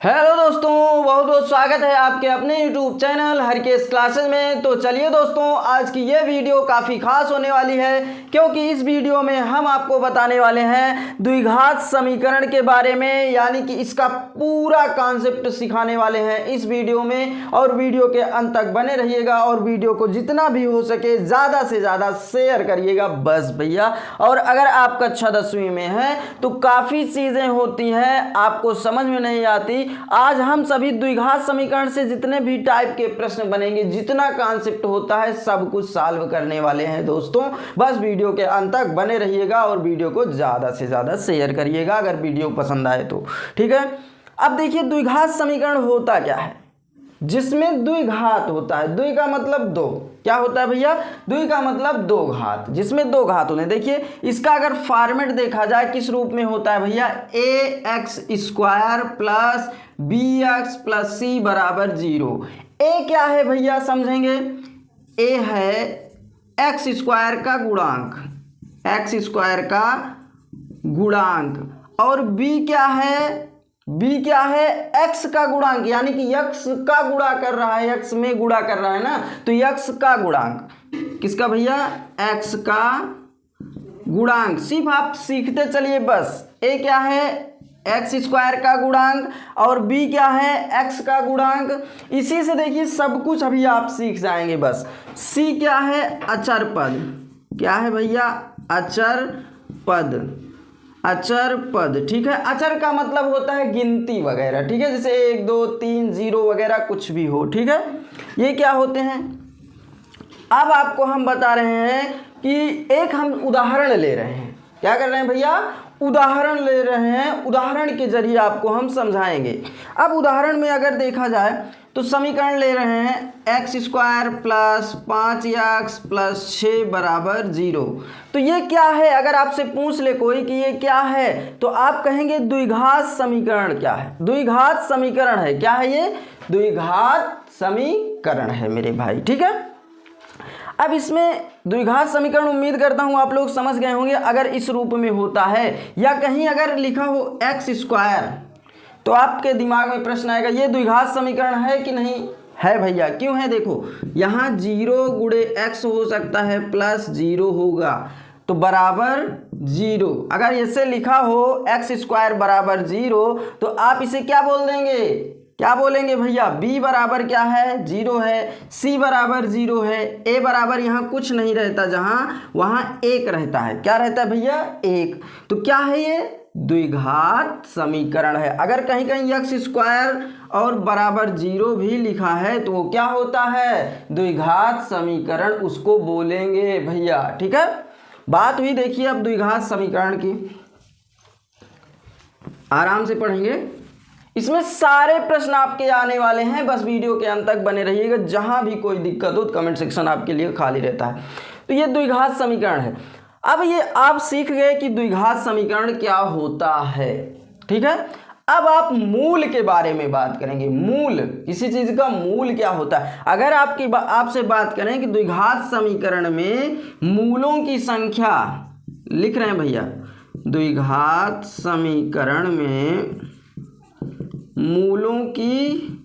Hello दोस्तों, बहुत बहुत स्वागत है आपके अपने YouTube चैनल हरकेश क्लासेस में। तो चलिए दोस्तों, आज की ये वीडियो काफ़ी खास होने वाली है क्योंकि इस वीडियो में हम आपको बताने वाले हैं द्विघात समीकरण के बारे में, यानी कि इसका पूरा कॉन्सेप्ट सिखाने वाले हैं इस वीडियो में। और वीडियो के अंत तक बने रहिएगा और वीडियो को जितना भी हो सके ज़्यादा से ज़्यादा शेयर करिएगा बस भैया। और अगर आप कक्षा 10वीं में हैं तो काफ़ी चीज़ें होती हैं आपको समझ में नहीं आती। आज हम सभी द्विघात समीकरण से जितने भी टाइप के प्रश्न बनेंगे, जितना कॉन्सेप्ट होता है, सब कुछ सॉल्व करने वाले हैं दोस्तों। बस वीडियो के अंत तक बने रहिएगा और वीडियो को ज़्यादा से ज़्यादा शेयर करिएगा अगर वीडियो पसंद आए तो, ठीक है। अब देखिए, द्विघात समीकरण होता क्या है, जिसमें द्विघात होता है। द्वि का मतलब दो, क्या होता है भैया? द्वि का मतलब दो घात, जिसमें दो घात होते हैं। देखिए, इसका अगर फॉर्मेट देखा जाए किस रूप में होता है भैया, ax² plus bx plus c बराबर 0। ए क्या है भैया, समझेंगे। ए है x² का गुणांक, x² का गुणांक। और b क्या है, b क्या है, x का गुणांक, यानी कि x का गुणा कर रहा है, x में गुणा कर रहा है ना, तो x का गुणांक। किसका भैया? x का गुणांक। सिर्फ आप सीखते चलिए बस। a क्या है, x² का गुणांक, और b क्या है, x का गुणांक। इसी से देखिए सब कुछ अभी आप सीख जाएंगे बस। c क्या है, अचर पद। क्या है भैया? अचर पद, अचर पद, ठीक है। अचर का मतलब होता है गिनती वगैरह, ठीक है, जैसे 1 2 3 0 वगैरह कुछ भी हो, ठीक है। ये क्या होते हैं, अब आपको हम बता रहे हैं कि एक हम उदाहरण ले रहे हैं। क्या कर रहे हैं भैया? उदाहरण ले रहे हैं। उदाहरण के जरिए आपको हम समझाएंगे। अब उदाहरण में अगर देखा जाए तो समीकरण ले रहे हैं x² प्लस 5x प्लस 6 बराबर 0। तो ये क्या है? अगर आपसे पूछ ले कोई कि ये क्या है, तो आप कहेंगे द्विघात समीकरण। क्या है? द्विघात समीकरण है। क्या है ये? द्विघात समीकरण है मेरे भाई, ठीक है। अब इसमें द्विघात समीकरण उम्मीद करता हूँ आप लोग समझ गए होंगे। अगर इस रूप में होता है या कहीं अगर लिखा हो x², तो आपके दिमाग में प्रश्न आएगा ये द्विघात समीकरण है कि नहीं है भैया? क्यों है? देखो, यहाँ 0 गुणे x हो सकता है प्लस 0 होगा तो बराबर 0। अगर ऐसे लिखा हो x² बराबर 0 तो आप इसे क्या बोल देंगे? क्या बोलेंगे भैया? b बराबर क्या है? 0 है। c बराबर 0 है। a बराबर यहाँ कुछ नहीं रहता, जहाँ वहाँ 1 रहता है। क्या रहता है भैया? 1। तो क्या है ये? द्विघात समीकरण है। अगर कहीं कहीं x² और बराबर 0 भी लिखा है तो वो क्या होता है? द्विघात समीकरण उसको बोलेंगे भैया, ठीक है। बात हुई, देखिए अब द्विघात समीकरण की आराम से पढ़ेंगे। इसमें सारे प्रश्न आपके आने वाले हैं, बस वीडियो के अंत तक बने रहिएगा। जहां भी कोई दिक्कत हो तो कमेंट सेक्शन आपके लिए खाली रहता है। तो ये द्विघात समीकरण है। अब ये आप सीख गए कि द्विघात समीकरण क्या होता है, ठीक है। अब आप मूल के बारे में बात करेंगे। मूल, किसी चीज का मूल क्या होता है। अगर आपसे बात करें कि द्विघात समीकरण में मूलों की संख्या, लिख रहे हैं भैया, द्विघात समीकरण में मूलों की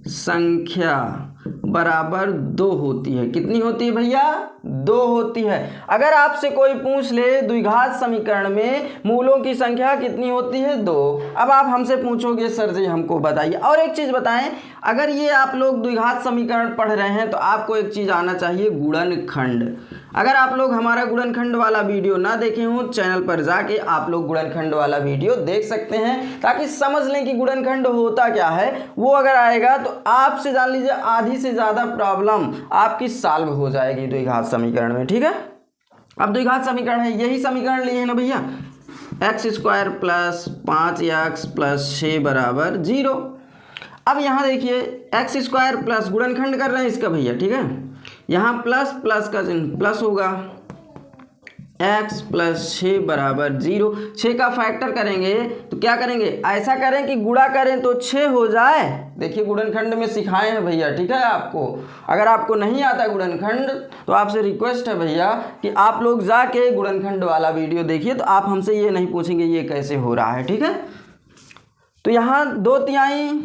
संख्या बराबर 2 होती है। कितनी होती है भैया? 2 होती है। अगर आपसे कोई पूछ ले द्विघात समीकरण में मूलों की संख्या कितनी होती है? 2। अब आप हमसे पूछोगे सर जी हमको बताइए। और एक चीज़ बताएं, अगर ये आप लोग द्विघात समीकरण पढ़ रहे हैं तो आपको एक चीज़ आना चाहिए, गुणनखंड। अगर आप लोग हमारा गुणनखंड वाला वीडियो ना देखे हो, चैनल पर जाके आप लोग गुणनखंड वाला वीडियो देख सकते हैं, ताकि समझ लें कि गुणनखंड होता क्या है। वो अगर आएगा तो आपसे जान लीजिए आधी से ज़्यादा प्रॉब्लम आपकी सॉल्व हो जाएगी द्विघात समीकरण में, ठीक है। अब द्विघात समीकरण है, यही समीकरण लिए हैं ना भैया, x² प्लस 5x प्लस 6 बराबर 0। अब यहाँ देखिए x² प्लस गुणनखंड कर रहे हैं इसका भैया, ठीक है। यहाँ प्लस प्लस का चिन्ह प्लस होगा, x प्लस 6 बराबर 0। 6 का फैक्टर करेंगे तो क्या करेंगे? ऐसा करें कि गुणा करें तो 6 हो जाए। देखिए गुणनखंड में सिखाए हैं भैया, ठीक है। आपको अगर आपको नहीं आता गुणनखंड तो आपसे रिक्वेस्ट है भैया कि आप लोग जाके गुणनखंड वाला वीडियो देखिए, तो आप हमसे ये नहीं पूछेंगे ये कैसे हो रहा है, ठीक है। तो यहाँ 2/3,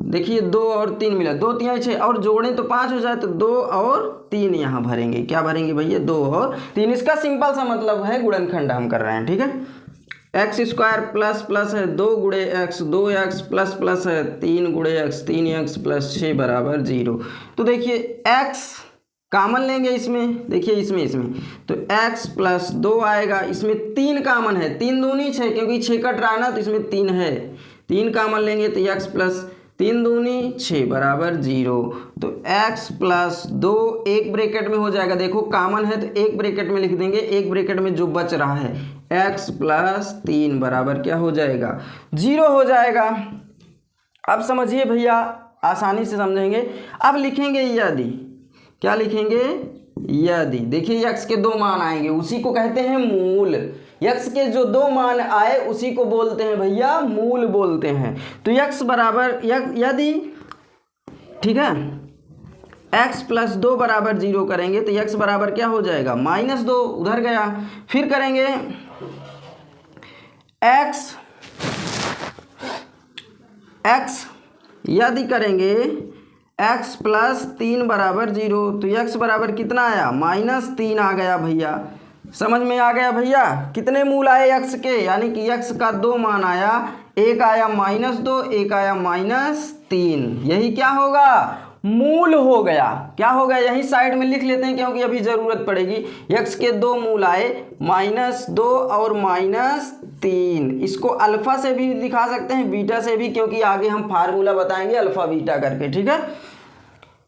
देखिए 2 और 3 मिला, 2/3 6 और जोड़ें तो 5 हो जाए, तो 2 और 3 यहाँ भरेंगे। क्या भरेंगे भैया? 2 और 3। इसका सिंपल सा मतलब है गुणनखंड हम कर रहे हैं, ठीक है। एक्स स्क्वायर प्लस प्लस है 2 गुणे एक्स, 2x प्लस प्लस है 3 गुणे एक्स, 3x प्लस 6 बराबर 0। तो देखिए x कामन लेंगे इसमें, देखिए इसमें तो x प्लस 2 आएगा, इसमें 3 कामन है, 3 दूनी 6, क्योंकि 6 कट रहा है ना, तो इसमें 3 है, 3 कामन लेंगे तो x प्लस 3 दूनी 6 बराबर 0। तो x प्लस 2 एक ब्रैकेट में हो जाएगा, देखो कामन है तो एक ब्रैकेट में लिख देंगे, एक ब्रैकेट में जो बच रहा है x प्लस 3 बराबर क्या हो जाएगा? 0 हो जाएगा। अब समझिए भैया, आसानी से समझेंगे। अब लिखेंगे यदि, क्या लिखेंगे? यदि, देखिए x के 2 मान आएंगे, उसी को कहते हैं मूल। x के जो 2 मान आए उसी को बोलते हैं भैया मूल बोलते हैं। तो x बराबर यदि, ठीक है, x प्लस 2 बराबर 0 करेंगे तो x बराबर क्या हो जाएगा? -2, उधर गया। फिर करेंगे x यदि करेंगे x प्लस 3 बराबर 0, तो x बराबर कितना आया? -3 आ गया भैया। समझ में आ गया भैया? कितने मूल आए x के, यानी कि x का 2 मान आया, एक आया -2, एक आया -3, यही क्या होगा? मूल हो गया। क्या हो गया? यही साइड में लिख लेते हैं क्योंकि अभी ज़रूरत पड़ेगी। x के 2 मूल आए, -2 और -3। इसको अल्फ़ा से भी दिखा सकते हैं, बीटा से भी, क्योंकि आगे हम फार्मूला बताएंगे अल्फ़ा बीटा करके, ठीक है।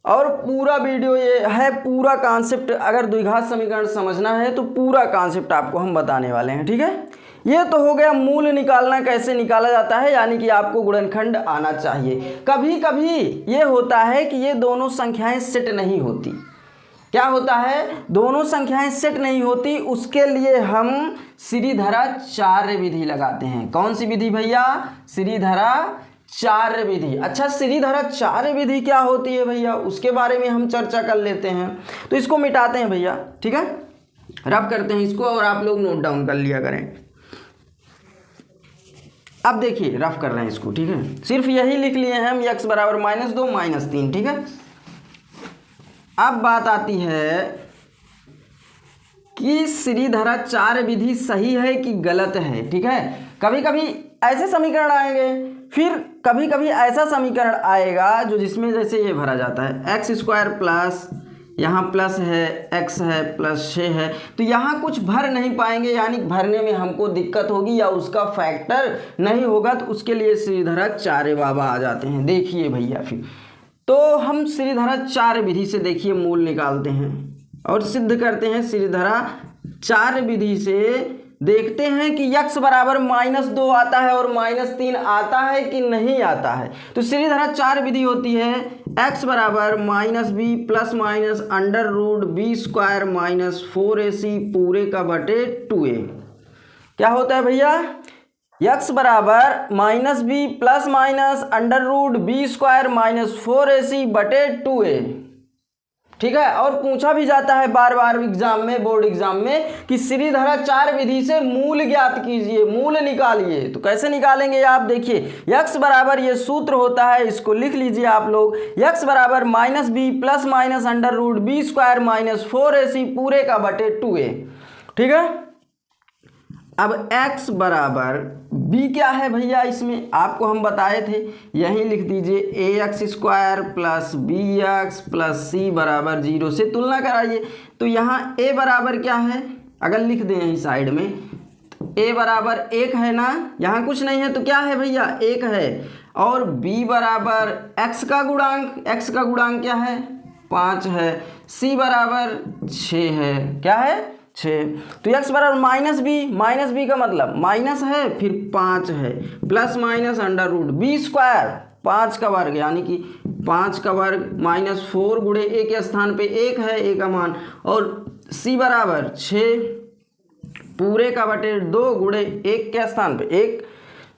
और पूरा वीडियो ये है, पूरा कॉन्सेप्ट, अगर द्विघात समीकरण समझना है तो पूरा कॉन्सेप्ट आपको हम बताने वाले हैं, ठीक है। ये तो हो गया मूल निकालना कैसे निकाला जाता है, यानी कि आपको गुणनखंड आना चाहिए। कभी कभी ये होता है कि ये दोनों संख्याएं सेट नहीं होती। क्या होता है? दोनों संख्याएं सेट नहीं होती, उसके लिए हम श्रीधराचार्य विधि लगाते हैं। कौन सी विधि भैया? श्रीधराचार्य विधि। अच्छा, श्रीधराचार्य विधि क्या होती है भैया, उसके बारे में हम चर्चा कर लेते हैं। तो इसको मिटाते हैं भैया, ठीक है, रब करते हैं इसको और आप लोग नोट डाउन कर लिया करें। अब देखिए रफ कर रहे हैं इसको, ठीक है, सिर्फ यही लिख लिए हैं हम, x बराबर -2 -3, ठीक है। अब बात आती है कि श्रीधराचार्य विधि सही है कि गलत है, ठीक है। कभी कभी ऐसे समीकरण आएंगे, फिर कभी कभी ऐसा समीकरण आएगा जो जिसमें जैसे ये भरा जाता है x स्क्वायर प्लस, यहाँ प्लस है, x है प्लस 6 है, तो यहाँ कुछ भर नहीं पाएंगे, यानी भरने में हमको दिक्कत होगी या उसका फैक्टर नहीं होगा, तो उसके लिए श्रीधराचार्य बाबा आ जाते हैं। देखिए भैया, फिर तो हम श्रीधराचार्य विधि से देखिए मूल निकालते हैं और सिद्ध करते हैं। श्रीधराचार्य विधि से देखते हैं कि x बराबर -2 आता है और -3 आता है कि नहीं आता है। तो श्रीधराचार्य विधि होती है x बराबर -b plus minus √b² -4ac पूरे का बटे 2a। क्या होता है भैया? x बराबर -b plus minus √b² -4ac बटे 2a, ठीक है। और पूछा भी जाता है बार बार एग्जाम में, बोर्ड एग्जाम में, कि श्रीधराचार्य विधि से मूल ज्ञात कीजिए, मूल निकालिए। तो कैसे निकालेंगे आप देखिए, x बराबर ये सूत्र होता है, इसको लिख लीजिए आप लोग, x बराबर -b plus minus √b² -4ac पूरे का बटे 2a, ठीक है। अब x बराबर b क्या है भैया, इसमें आपको हम बताए थे, यही लिख दीजिए ax² plus bx plus c बराबर 0 से तुलना कराइए। तो यहाँ a बराबर क्या है, अगर लिख दें यहीं साइड में, तो a बराबर 1 है ना, यहाँ कुछ नहीं है तो क्या है भैया 1 है, और b बराबर x का गुणांक क्या है 5 है, c बराबर 6 है, क्या है 6। तो x बराबर -b का मतलब माइनस है, फिर 5 है, प्लस माइनस √b², 5 का वर्ग, यानी कि 5 का वर्ग -4 गुणे a के स्थान पे 1 है, a का मान, और c बराबर 6 पूरे का बटे 2 गुणे 1 के स्थान पे 1।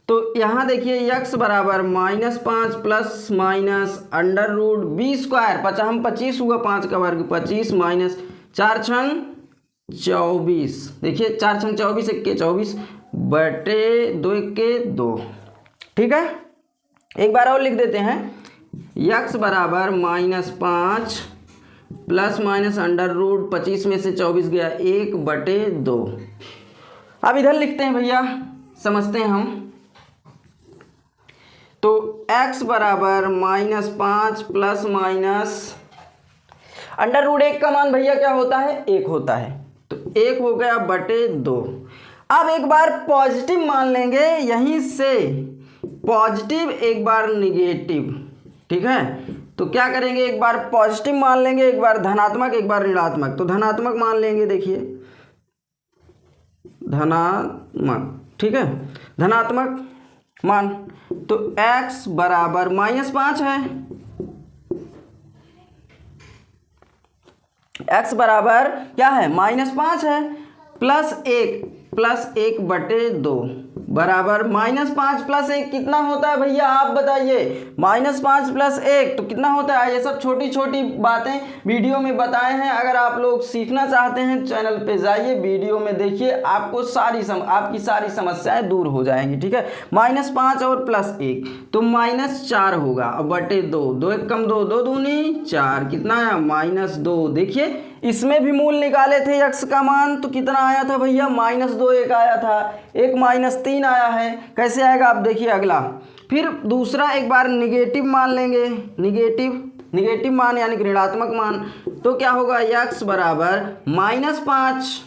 तो यहाँ देखिए x बराबर -5 प्लस माइनस √b², 25 हुआ, 5 का वर्ग 25 माइनस 4 छंग 24, देखिए 4 छंग 24, 1 के 24 बटे 2 1 के 2, ठीक है। एक बार और लिख देते हैं, x बराबर -5 प्लस माइनस अंडर रूट 25 में से 24 गया 1/2। अब इधर लिखते हैं भैया, समझते हैं हम। तो x बराबर -5 प्लस माइनस अंडर रूट 1 का मान भैया क्या होता है, 1 होता है, तो 1 हो गया बटे 2। अब एक बार पॉजिटिव मान लेंगे, यहीं से पॉजिटिव एक बार निगेटिव, ठीक है। तो क्या करेंगे, एक बार पॉजिटिव मान लेंगे, एक बार धनात्मक, एक बार ऋणात्मक। तो धनात्मक मान लेंगे, देखिए धनात्मक, ठीक है, धनात्मक मान। तो x बराबर -5 है, x बराबर क्या है, -5 है, प्लस 1/2 बराबर -5 प्लस 1 कितना होता है भैया, आप बताइए। -5 प्लस 1 तो कितना होता है। ये सब छोटी छोटी बातें वीडियो में बताए हैं। अगर आप लोग सीखना चाहते हैं चैनल पे जाइए, वीडियो में देखिए, आपको आपकी सारी समस्याएं दूर हो जाएंगी, ठीक है। -5 और प्लस 1 तो -4 होगा, और बटे 2, 2 1 कम 2, 2 दूनी 4, कितना आया -2। देखिए इसमें भी मूल निकाले थे x का मान, तो कितना आया था भैया, -2 एक आया था, एक -3 आया है। कैसे आएगा आप देखिए अगला। फिर दूसरा एक बार निगेटिव मान लेंगे, निगेटिव मान यानी कि ऋणात्मक मान। तो क्या होगा, x बराबर -5,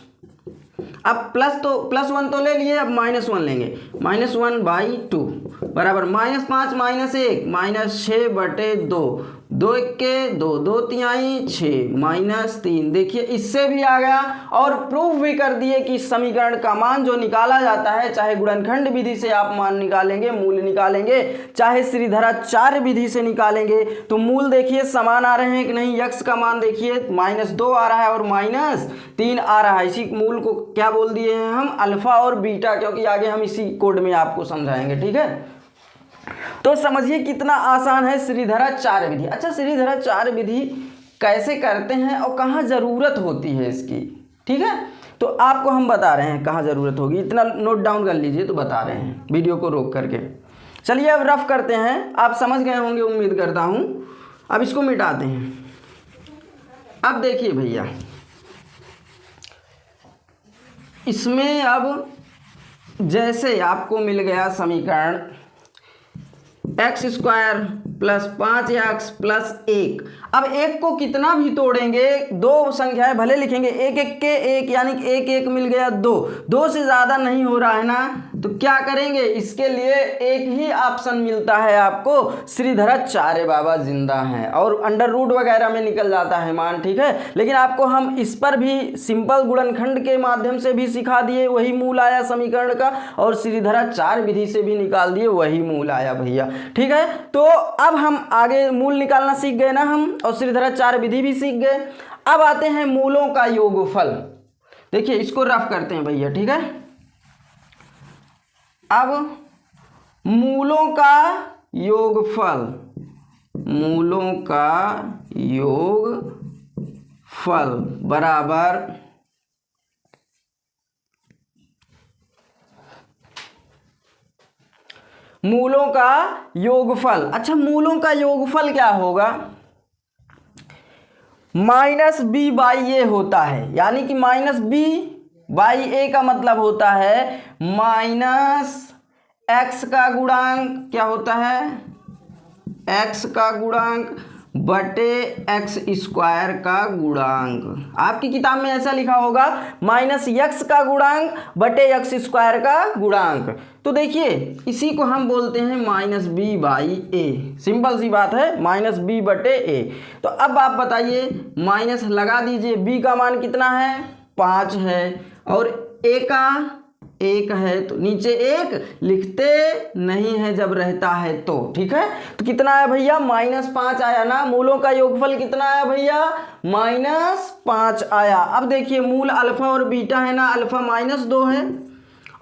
अब +1 तो ले लिए, अब -1 लेंगे, -1/2 बराबर -5 -1 -6/2, 2 1 के 2, 2 3 6 -3। देखिए इससे भी आ गया, और प्रूफ भी कर दिए कि समीकरण का मान जो निकाला जाता है, चाहे गुणनखंड विधि से आप मान निकालेंगे, मूल निकालेंगे, चाहे श्रीधराचार्य विधि से निकालेंगे, तो मूल देखिए समान आ रहे हैं कि नहीं। x का मान देखिए -2 आ रहा है और -3 आ रहा है। इसी मूल को क्या बोल दिए हैं हम, अल्फा और बीटा, क्योंकि आगे हम इसी कोड में आपको समझाएंगे, ठीक है। तो समझिए कितना आसान है श्रीधराचार्य विधि। अच्छा, श्रीधराचार्य विधि कैसे करते हैं और कहाँ ज़रूरत होती है इसकी, ठीक है। तो आपको हम बता रहे हैं कहाँ ज़रूरत होगी, इतना नोट डाउन कर लीजिए, तो बता रहे हैं वीडियो को रोक करके। चलिए अब रफ करते हैं, आप समझ गए होंगे उम्मीद करता हूँ। अब इसको मिटाते हैं। अब देखिए भैया, इसमें अब जैसे आपको मिल गया समीकरण x² प्लस 5x प्लस 1। अब 1 को कितना भी तोड़ेंगे, दो संख्याएं भले लिखेंगे, 1 1 के 1 यानी कि 1 1 मिल गया 2, 2 से ज़्यादा नहीं हो रहा है ना, तो क्या करेंगे, इसके लिए एक ही ऑप्शन मिलता है आपको, श्रीधराचार्य बाबा जिंदा हैं, और अंडर रूट वगैरह में निकल जाता है मान, ठीक है। लेकिन आपको हम इस पर भी सिंपल गुणनखंड के माध्यम से भी सिखा दिए, वही मूल आया समीकरण का, और श्रीधराचार्य विधि से भी निकाल दिए, वही मूल आया भैया, ठीक है। तो अब हम आगे मूल निकालना सीख गए ना हम, और श्रीधराचार्य विधि भी सीख गए। अब आते हैं मूलों का योगफल। देखिए इसको रफ करते हैं भैया, ठीक है। अब मूलों का योगफल, मूलों का योगफल बराबर मूलों का योगफल। अच्छा, मूलों का योगफल क्या होगा, -b/a होता है, यानी कि -b/a का मतलब होता है -x का गुणांक, क्या होता है, x का गुणांक बटे x² का गुणांक। आपकी किताब में ऐसा लिखा होगा -x का गुणांक बटे x² का गुणांक। तो देखिए इसी को हम बोलते हैं -b/a। सिंपल सी बात है, -b/a। तो अब आप बताइए, माइनस लगा दीजिए, b का मान कितना है, 5 है, और a का 1 है, तो नीचे 1 लिखते नहीं है जब रहता है तो, ठीक है। तो कितना आया भैया, -5 आया ना। मूलों का योगफल कितना आया भैया, -5 आया। अब देखिए मूल अल्फा और बीटा है ना, अल्फा -2 है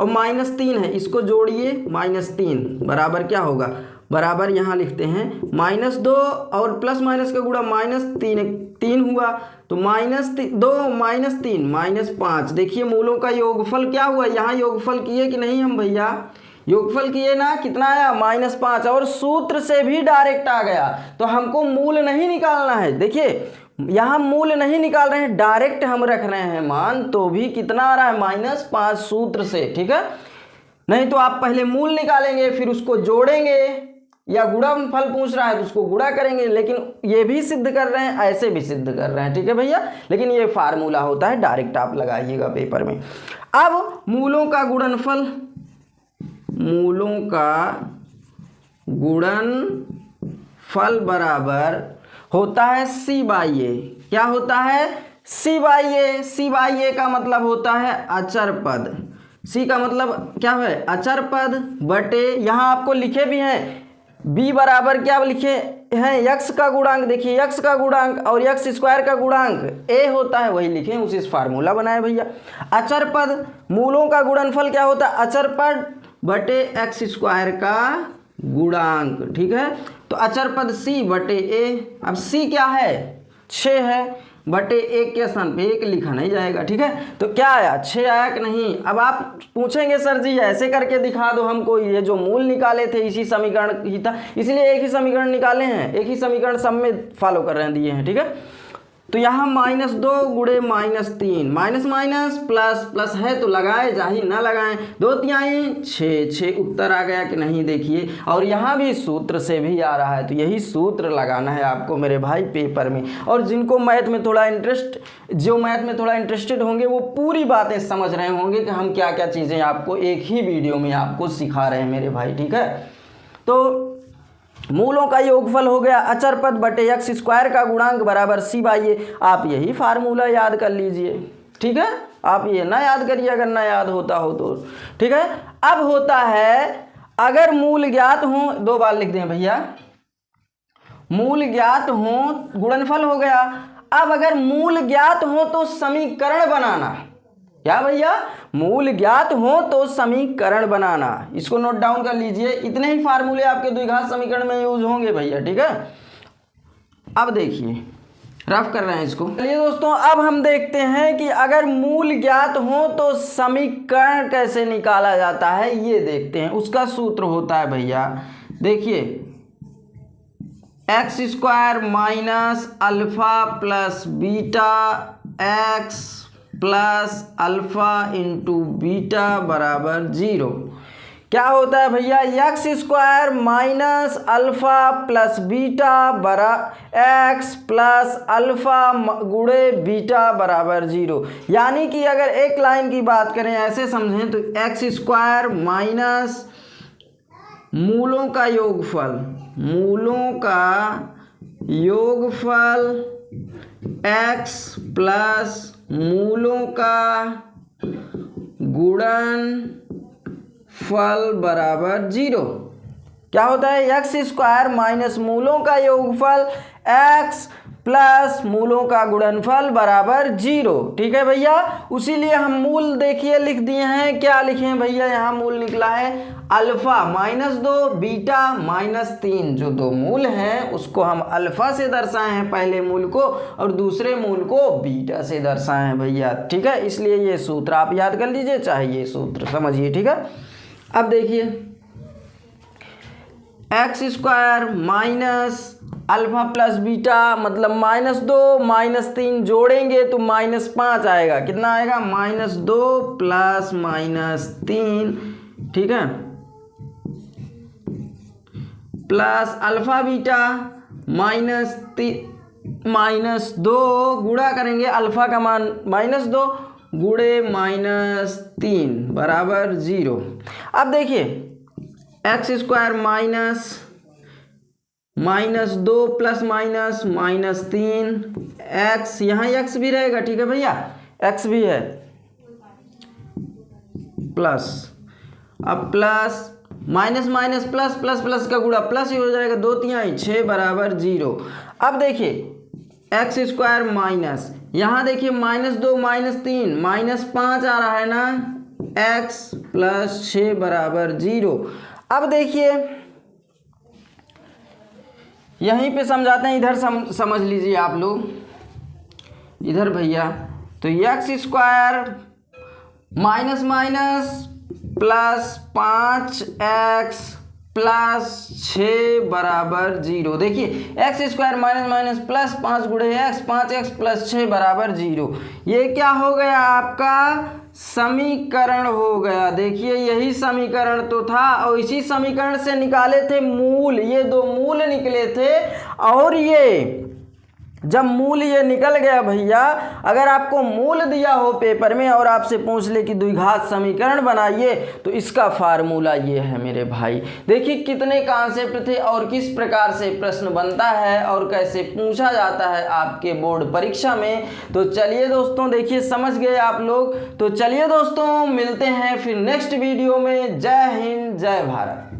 और -3 है, इसको जोड़िए, -3 बराबर क्या होगा, बराबर यहाँ लिखते हैं -2 और प्लस माइनस का गुणा -3 हुआ, तो -2 -3 -5। देखिए मूलों का योगफल क्या हुआ, यहाँ योगफल किए कि नहीं हम भैया, योगफल किए ना, कितना आया -5, और सूत्र से भी डायरेक्ट आ गया। तो हमको मूल नहीं निकालना है, देखिए यहाँ मूल नहीं निकाल रहे हैं, डायरेक्ट हम रख रहे हैं मान, तो भी कितना आ रहा है -5 सूत्र से, ठीक है। नहीं तो आप पहले मूल निकालेंगे फिर उसको जोड़ेंगे, या गुणनफल पूछ रहा है तो उसको गुणा करेंगे, लेकिन ये भी सिद्ध कर रहे हैं, ऐसे भी सिद्ध कर रहे हैं, ठीक है भैया। लेकिन ये फार्मूला होता है, डायरेक्ट आप लगाइएगा पेपर में। अब मूलों का गुणनफल, मूलों का गुणनफल बराबर होता है C/A। क्या होता है? C/A। C/A का मतलब होता है अचर पद। C का मतलब क्या है? अचर पद बटे, यहाँ आपको लिखे भी हैं B बराबर क्या लिखे हैं? x का गुणांक। देखिए x का गुणांक और x² का गुणांक a होता है, वही लिखे, उसी से फार्मूला बनाए भैया। अचर पद, मूलों का गुणनफल क्या होता है? अचर पद बटे x² का गुणांक, ठीक है। तो अचर पद C बटे a। अब C क्या है? 6 है, बटे 1 के स्थान पे 1 लिखा नहीं जाएगा, ठीक है। तो क्या आया? 6 आया कि नहीं? अब आप पूछेंगे सर जी ऐसे करके दिखा दो हमको, ये जो मूल निकाले थे इसी समीकरण ही था, इसलिए एक ही समीकरण निकाले हैं, एक ही समीकरण सब में फॉलो कर रहे हैं, दिए हैं, ठीक है। तो यहाँ -2 गुणे -3, माइनस माइनस प्लस प्लस है तो लगाए, चाहे ना लगाएं, 2 तिहाई 6 उत्तर आ गया कि नहीं देखिए। और यहाँ भी सूत्र से भी आ रहा है, तो यही सूत्र लगाना है आपको मेरे भाई पेपर में। और जिनको मैथ में थोड़ा इंटरेस्टेड होंगे वो पूरी बातें समझ रहे होंगे कि हम क्या क्या चीज़ें आपको एक ही वीडियो में आपको सिखा रहे हैं मेरे भाई, ठीक है। तो मूलों का योगफल हो गया अचर पद बटे x² का गुणांक बराबर C/A। आप यही फार्मूला याद कर लीजिए, ठीक है। आप ये ना याद करिए अगर ना याद होता हो तो, ठीक है। अब होता है अगर मूल ज्ञात हो, 2 बार लिख दें भैया, मूल ज्ञात हो, गुणनफल हो गया। अब अगर मूल ज्ञात हो तो समीकरण बनाना, क्या भैया? मूल ज्ञात हो तो समीकरण बनाना, इसको नोट डाउन कर लीजिए। इतने ही फार्मूले आपके द्विघात समीकरण में यूज होंगे भैया, ठीक है। अब देखिए रफ कर रहे हैं इसको। चलिए दोस्तों, अब हम देखते हैं कि अगर मूल ज्ञात हो तो समीकरण कैसे निकाला जाता है, ये देखते हैं। उसका सूत्र होता है भैया, देखिए x² minus alpha plus beta x plus alpha into beta बराबर 0। क्या होता है भैया? x² minus alpha plus beta बरा x प्लस अल्फा गुणे बीटा बराबर 0। यानी कि अगर एक लाइन की बात करें ऐसे समझें तो x² माइनस मूलों का योगफल, मूलों का योगफल x प्लस मूलों का गुणनफल बराबर 0। क्या होता है? x² माइनस मूलों का योगफल x प्लस मूलों का गुणनफल बराबर 0, ठीक है भैया। उसीलिए हम मूल देखिए लिख दिए हैं, क्या लिखे हैं भैया? यहाँ मूल निकला है अल्फा -2 बीटा -3, जो 2 मूल हैं उसको हम अल्फा से दर्शाए हैं पहले मूल को, और दूसरे मूल को बीटा से दर्शाए हैं भैया, ठीक है। इसलिए ये सूत्र आप याद कर लीजिए, चाहे ये सूत्र समझिए, ठीक है। अब देखिए x² minus alpha plus beta मतलब -2 -3 जोड़ेंगे तो -5 आएगा। कितना आएगा? -2 प्लस -3, ठीक है, प्लस अल्फा बीटा -2 गुणा करेंगे अल्फा का मान -2 गुणे -3 बराबर 0। अब देखिए x² -2 प्लस -3 x, यहाँ x भी रहेगा, ठीक है भैया, x भी है, प्लस, अब plus minus minus plus plus plus का गुणा प्लस ही हो जाएगा, 2 तिहाई 6 बराबर 0। अब देखिए x² माइनस, यहाँ देखिए -2 -3 -5 आ रहा है ना, x प्लस 6 बराबर 0। अब देखिए यहीं पे समझाते हैं, इधर समझ लीजिए आप लोग, इधर भैया। तो x² minus minus plus 5x plus 6 बराबर 0। देखिए x square minus minus plus 5 गुणे एक्स, 5x प्लस 6 बराबर 0। ये क्या हो गया आपका समीकरण हो गया। देखिए यही समीकरण तो था और इसी समीकरण से निकाले थे मूल, ये दो मूल निकले थे। और ये जब मूल ये निकल गया भैया, अगर आपको मूल दिया हो पेपर में और आपसे पूछ ले कि द्विघात समीकरण बनाइए तो इसका फार्मूला ये है मेरे भाई। देखिए कितने कॉन्सेप्ट थे और किस प्रकार से प्रश्न बनता है और कैसे पूछा जाता है आपके बोर्ड परीक्षा में। तो चलिए दोस्तों, देखिए समझ गए आप लोग। तो चलिए दोस्तों मिलते हैं फिर नेक्स्ट वीडियो में। जय हिंद, जय भारत।